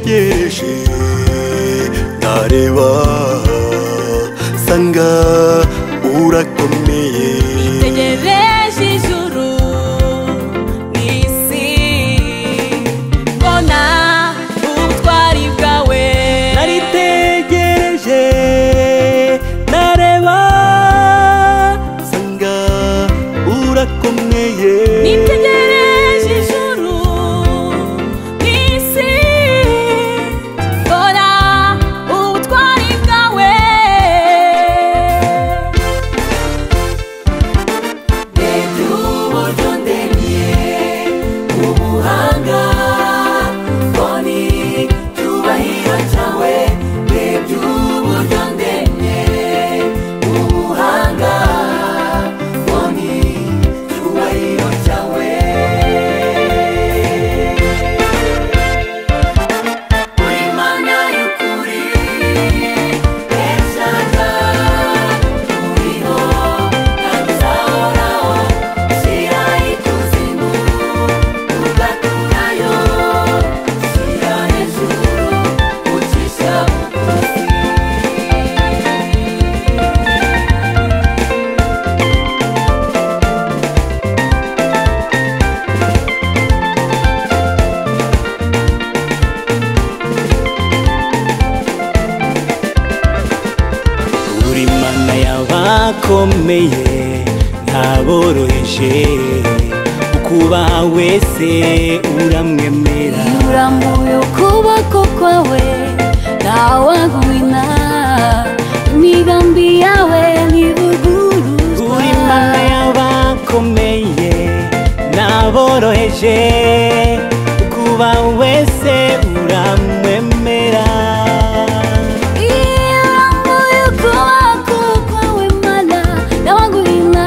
nitegereje ndareba sanga urakomeye nitegereje ijuru n'isi mbona ubutwari bwawe naritegereje ndareba sanga urakomeye nitegereje ijuru n'isi mbona ubutwari bwawe ndebye uburyo ndemye ubuhanga mbona icyubahiro cyawe ndebye uburyo ndemye ubuhanga mbona icyubahiro cyawe uri Mana y'ukuri ezaga uriho kandi uzahoraho shyira ikuzimu ugaturayo shyira hejuru ucisha bugufi uri Mana y'abakomeye ntaboroheje ukuba wese uramwemera urambuye ukuboko kwawe ntawaguhina imigambi yawe ntivuguruzwa uri Mana y'abakomeye ntaboroheje ukuba wese uramwemera urambuye ukuboko kwawe Mana ntawaguhina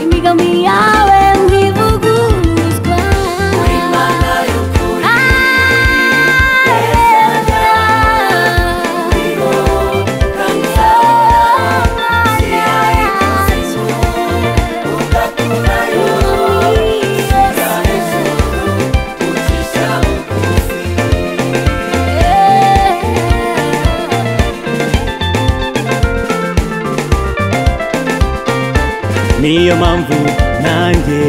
imigambi yawe ntivuguruzwa uri Mana y'ukuri niyo mpamvu nanjye